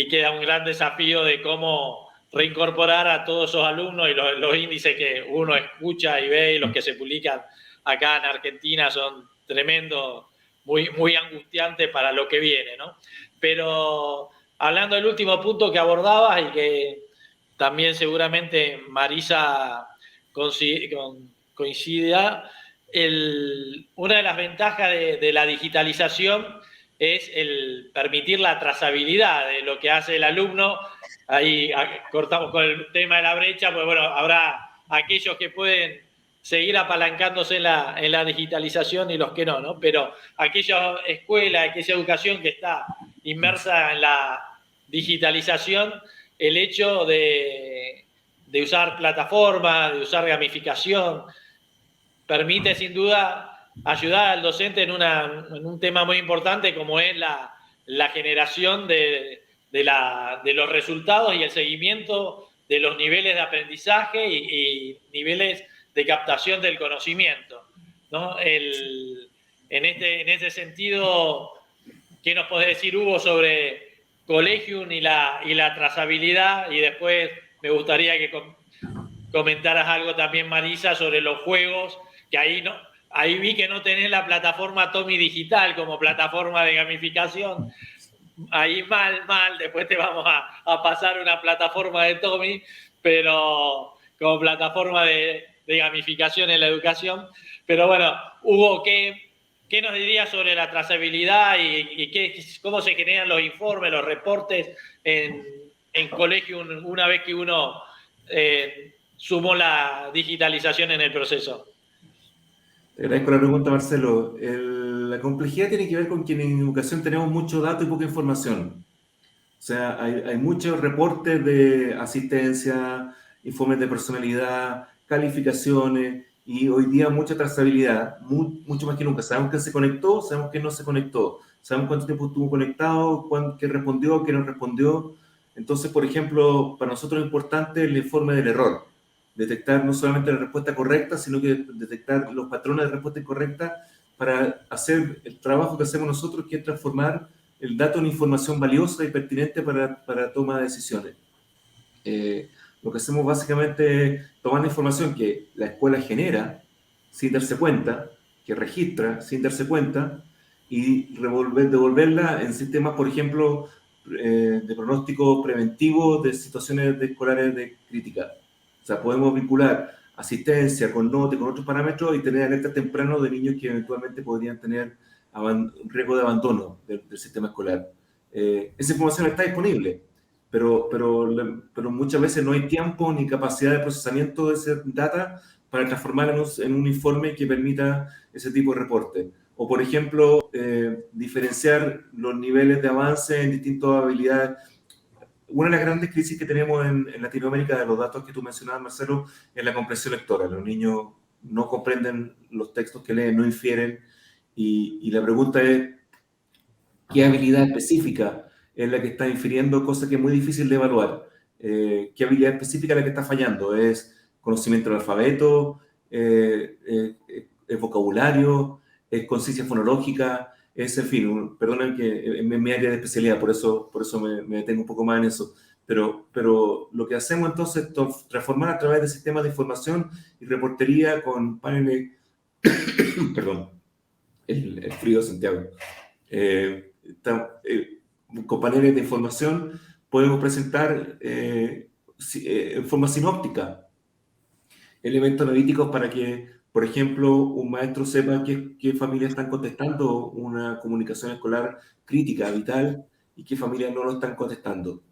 queda un gran desafío de cómo reincorporar a todos esos alumnos, y los índices que uno escucha y ve y los que se publican acá en Argentina son tremendos, muy, muy angustiantes para lo que viene, ¿no? Pero hablando del último punto que abordabas y que también seguramente Marisa coincida, una de las ventajas de la digitalización es el permitir la trazabilidad de lo que hace el alumno. Ahí cortamos con el tema de la brecha, pues bueno, habrá aquellos que pueden seguir apalancándose en la digitalización y los que no, Pero aquella escuela, aquella educación que está inmersa en la digitalización, el hecho de usar plataformas, de usar gamificación, permite sin duda ayudar al docente en un tema muy importante como es la generación de los resultados y el seguimiento de los niveles de aprendizaje y niveles de captación del conocimiento, ¿no? En ese sentido, ¿qué nos podés decir, Hugo, sobre Collegium y la trazabilidad? Y después me gustaría que comentaras algo también, Marisa, sobre los juegos, que ahí vi que no tenés la plataforma Tommy Digital como plataforma de gamificación. Ahí mal, después te vamos a pasar una plataforma de Tommy, pero como plataforma de gamificación en la educación. Pero bueno, Hugo, ¿qué nos dirías sobre la trazabilidad y cómo se generan los informes, los reportes en Collegium una vez que uno sumó la digitalización en el proceso? Te agradezco la pregunta, Marcelo. La complejidad tiene que ver con que en educación tenemos mucho dato y poca información. O sea, hay muchos reportes de asistencia, informes de personalidad, calificaciones y hoy día mucha trazabilidad, mucho más que nunca. Sabemos quién se conectó, sabemos quién no se conectó, sabemos cuánto tiempo estuvo conectado, qué respondió, qué no respondió. Entonces, por ejemplo, para nosotros es importante el informe del error. Detectar no solamente la respuesta correcta, sino que detectar los patrones de respuesta incorrecta para hacer el trabajo que hacemos nosotros, que es transformar el dato en información valiosa y pertinente para toma de decisiones. Lo que hacemos básicamente es tomar la información que la escuela genera sin darse cuenta, que registra sin darse cuenta, y devolverla en sistemas, por ejemplo, de pronóstico preventivo de situaciones escolares de crítica. O sea, podemos vincular asistencia con notas, con otros parámetros y tener alerta temprano de niños que eventualmente podrían tener riesgo de abandono del sistema escolar. Esa información está disponible, pero muchas veces no hay tiempo ni capacidad de procesamiento de esa data para transformarla en un informe que permita ese tipo de reporte. O, por ejemplo, diferenciar los niveles de avance en distintas habilidades. Una de las grandes crisis que tenemos en Latinoamérica, de los datos que tú mencionabas, Marcelo, es la comprensión lectora. Los niños no comprenden los textos que leen, no infieren, y la pregunta es, ¿qué habilidad específica es la que está infiriendo, cosa que es muy difícil de evaluar? ¿Qué habilidad específica es la que está fallando? ¿Es conocimiento del alfabeto? ¿Es vocabulario? ¿Es conciencia fonológica? Es, en fin, perdonen que es mi área de especialidad, por eso me detengo un poco más en eso. Pero lo que hacemos entonces es transformar a través de sistemas de información y reportería con paneles, perdón, el frío de Santiago, con paneles de información podemos presentar en forma sinóptica elementos analíticos para que, por ejemplo, un maestro sepa qué familias están contestando una comunicación escolar crítica, vital, y qué familias no lo están contestando.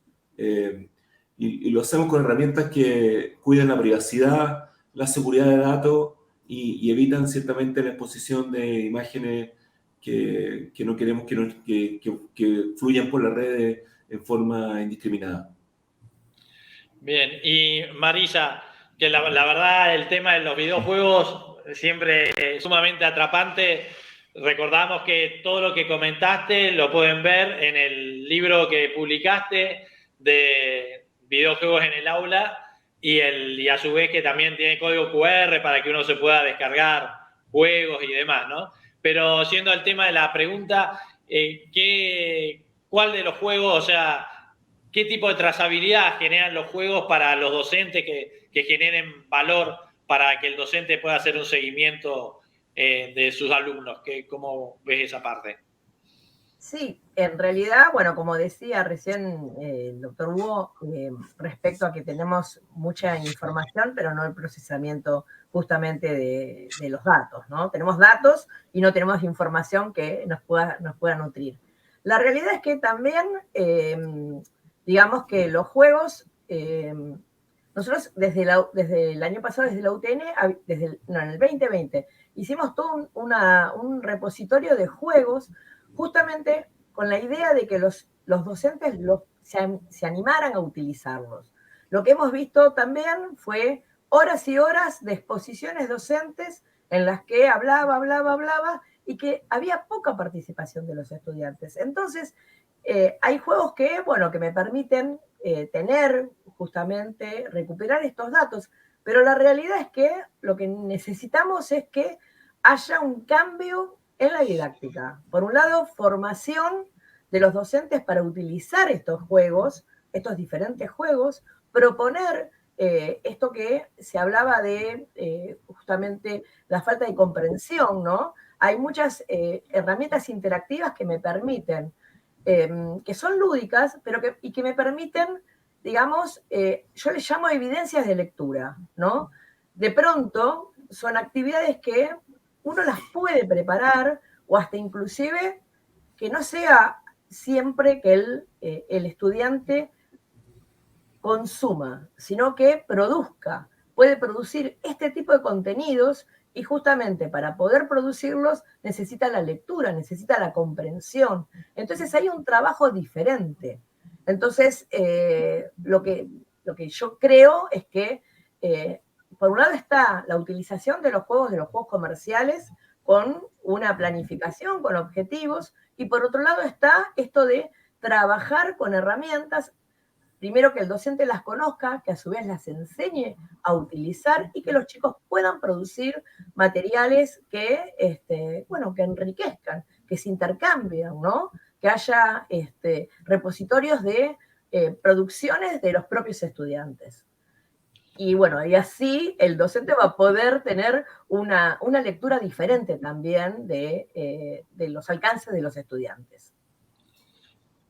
Y lo hacemos con herramientas que cuidan la privacidad, la seguridad de datos y evitan ciertamente la exposición de imágenes que no queremos que fluyan por las redes en forma indiscriminada. Bien, y Marisa, que la verdad el tema de los videojuegos siempre es sumamente atrapante. Recordamos que todo lo que comentaste lo pueden ver en el libro que publicaste de videojuegos en el aula y a su vez que también tiene código QR para que uno se pueda descargar juegos y demás, ¿no? Pero siendo el tema de la pregunta, ¿cuál de los juegos, o sea, qué tipo de trazabilidad generan los juegos para los docentes que generen valor para que el docente pueda hacer un seguimiento de sus alumnos? ¿Cómo ves esa parte? Sí, en realidad, bueno, como decía recién el doctor Hugo, respecto a que tenemos mucha información, pero no el procesamiento justamente de los datos, ¿no? Tenemos datos y no tenemos información que nos pueda nutrir. La realidad es que también, digamos que los juegos, nosotros desde el año pasado, desde la UTN, en el 2020, hicimos todo un repositorio de juegos justamente con la idea de que los docentes se animaran a utilizarlos. Lo que hemos visto también fue horas y horas de exposiciones docentes en las que hablaba, y que había poca participación de los estudiantes. Entonces, hay juegos que me permiten justamente recuperar estos datos, pero la realidad es que lo que necesitamos es que haya un cambio en la didáctica. Por un lado, formación de los docentes para utilizar estos juegos, estos diferentes juegos, proponer esto que se hablaba de justamente la falta de comprensión, ¿no? Hay muchas herramientas interactivas que me permiten, que son lúdicas, pero que me permiten, digamos, yo les llamo evidencias de lectura, ¿no? De pronto son actividades que uno las puede preparar o hasta inclusive que no sea siempre que el estudiante consuma, sino que produzca, puede producir este tipo de contenidos y justamente para poder producirlos necesita la lectura, necesita la comprensión. Entonces hay un trabajo diferente. Entonces, lo que yo creo es que por un lado está la utilización de los juegos comerciales con una planificación, con objetivos, y por otro lado está esto de trabajar con herramientas, primero que el docente las conozca, que a su vez las enseñe a utilizar y que los chicos puedan producir materiales que enriquezcan, que se intercambien, ¿no? Que haya repositorios de producciones de los propios estudiantes. Y y así el docente va a poder tener una lectura diferente también de los alcances de los estudiantes.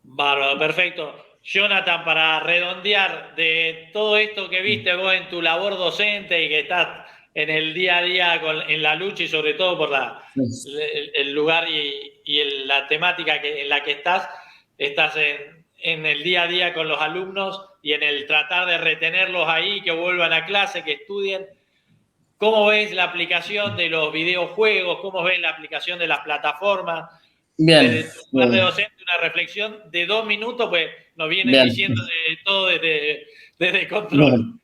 Bárbaro, perfecto. Jonathan, para redondear de todo esto que viste vos en tu labor docente y que estás en el día a día en la lucha y sobre todo por el lugar y la temática en la que estás en el día a día con los alumnos y en el tratar de retenerlos ahí, que vuelvan a clase, que estudien. ¿Cómo ves la aplicación de los videojuegos? ¿Cómo ves la aplicación de las plataformas? Bien. Desde tu lugar de docente, una reflexión de 2 minutos, pues nos vienen Bien. diciendo de todo desde control.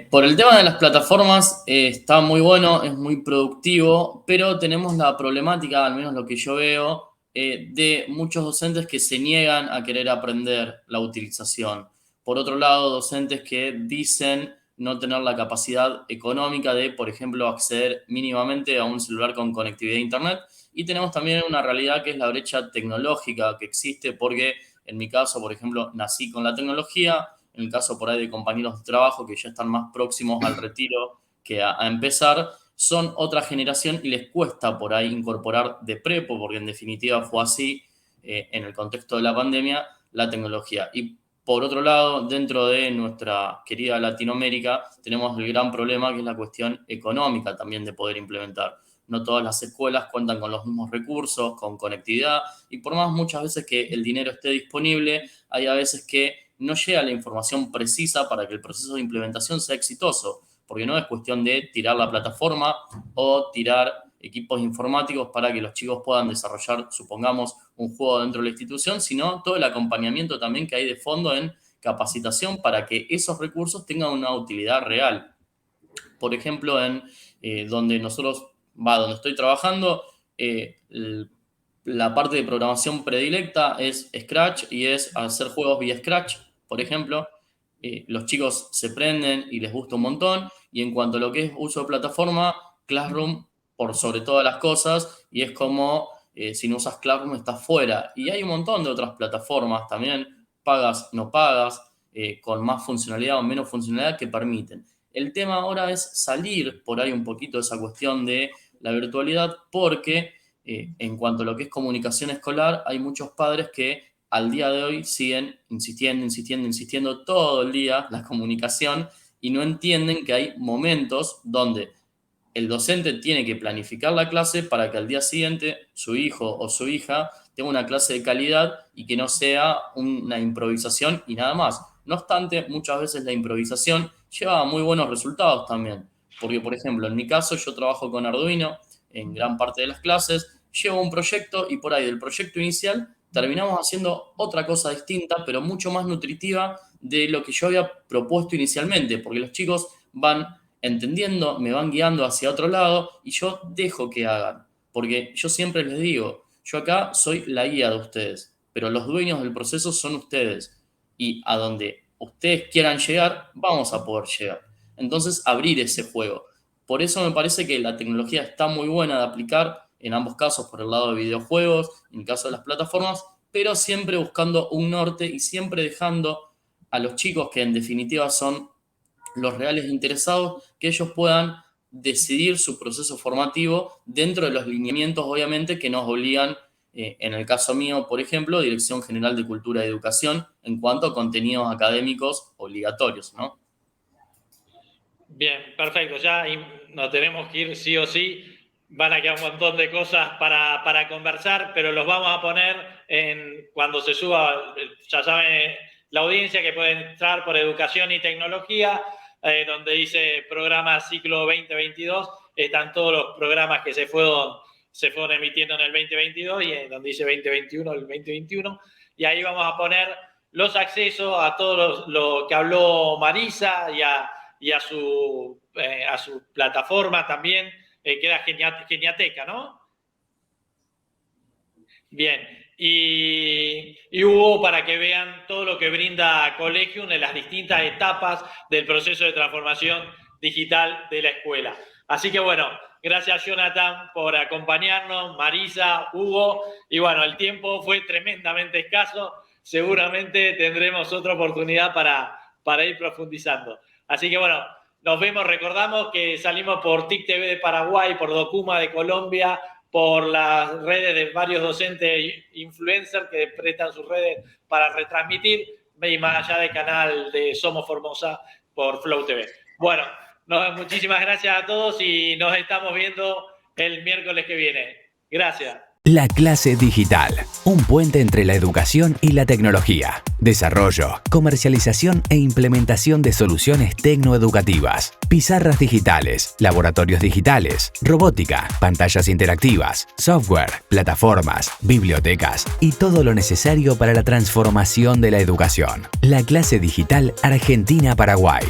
Por el tema de las plataformas, está muy bueno, es muy productivo, pero tenemos la problemática, al menos lo que yo veo, de muchos docentes que se niegan a querer aprender la utilización. Por otro lado, docentes que dicen no tener la capacidad económica de, por ejemplo, acceder mínimamente a un celular con conectividad a Internet. Y tenemos también una realidad que es la brecha tecnológica que existe, porque en mi caso, por ejemplo, nací con la tecnología. En el caso por ahí de compañeros de trabajo que ya están más próximos al retiro que a empezar, son otra generación y les cuesta por ahí incorporar de prepo, porque en definitiva fue así en el contexto de la pandemia, la tecnología. Y Por otro lado, dentro de nuestra querida Latinoamérica, tenemos el gran problema que es la cuestión económica también de poder implementar. No todas las escuelas cuentan con los mismos recursos, con conectividad, y por más muchas veces que el dinero esté disponible, hay a veces que no llega la información precisa para que el proceso de implementación sea exitoso, porque no es cuestión de tirar la plataforma o tirar equipos informáticos para que los chicos puedan desarrollar, supongamos, un juego dentro de la institución, sino todo el acompañamiento también que hay de fondo en capacitación para que esos recursos tengan una utilidad real. Por ejemplo, en donde estoy trabajando, la parte de programación predilecta es Scratch y es hacer juegos vía Scratch, por ejemplo. Los chicos se prenden y les gusta un montón, y en cuanto a lo que es uso de plataforma, Classroom por sobre todas las cosas, y es como si no usas Classroom estás fuera. Y hay un montón de otras plataformas también, pagas, no pagas, con más funcionalidad o menos funcionalidad que permiten. El tema ahora es salir por ahí un poquito de esa cuestión de la virtualidad, porque en cuanto a lo que es comunicación escolar, hay muchos padres que al día de hoy siguen insistiendo todo el día la comunicación y no entienden que hay momentos donde el docente tiene que planificar la clase para que al día siguiente su hijo o su hija tenga una clase de calidad y que no sea una improvisación y nada más. No obstante, muchas veces la improvisación lleva a muy buenos resultados también. Porque, por ejemplo, en mi caso yo trabajo con Arduino en gran parte de las clases, llevo un proyecto y por ahí del proyecto inicial terminamos haciendo otra cosa distinta, pero mucho más nutritiva de lo que yo había propuesto inicialmente, porque los chicos van entendiendo, me van guiando hacia otro lado y yo dejo que hagan. Porque yo siempre les digo, yo acá soy la guía de ustedes, pero los dueños del proceso son ustedes. Y a donde ustedes quieran llegar, vamos a poder llegar. Entonces, abrir ese juego. Por eso me parece que la tecnología está muy buena de aplicar en ambos casos, por el lado de videojuegos, en el caso de las plataformas, pero siempre buscando un norte y siempre dejando a los chicos, que en definitiva son los reales interesados, que ellos puedan decidir su proceso formativo dentro de los lineamientos, obviamente, que nos obligan, en el caso mío, por ejemplo, Dirección General de Cultura y Educación, en cuanto a contenidos académicos obligatorios, ¿no? Bien, perfecto. Ya nos tenemos que ir sí o sí. Van a quedar un montón de cosas para conversar, pero los vamos a poner cuando se suba, ya saben, la audiencia que puede entrar por Educación y Tecnología, donde dice programa ciclo 2022, están todos los programas que se fueron emitiendo en el 2022 y donde dice 2021, el 2021, y ahí vamos a poner los accesos a todo lo que habló Marisa y a su plataforma también, queda Geniateca, ¿no? Bien, y Hugo, para que vean todo lo que brinda Collegium en las distintas etapas del proceso de transformación digital de la escuela. Así que bueno, gracias Jonathan por acompañarnos, Marisa, Hugo, y bueno, el tiempo fue tremendamente escaso, seguramente tendremos otra oportunidad para ir profundizando. Así que bueno, nos vemos, recordamos que salimos por TIC TV de Paraguay, por Documa de Colombia, por las redes de varios docentes influencers que prestan sus redes para retransmitir, y más allá del canal de Somos Formosa por Flow TV. Bueno, muchísimas gracias a todos y nos estamos viendo el miércoles que viene. Gracias. La clase digital, un puente entre la educación y la tecnología. Desarrollo, comercialización e implementación de soluciones tecnoeducativas. Pizarras digitales, laboratorios digitales, robótica, pantallas interactivas, software, plataformas, bibliotecas y todo lo necesario para la transformación de la educación. La clase digital Argentina-Paraguay.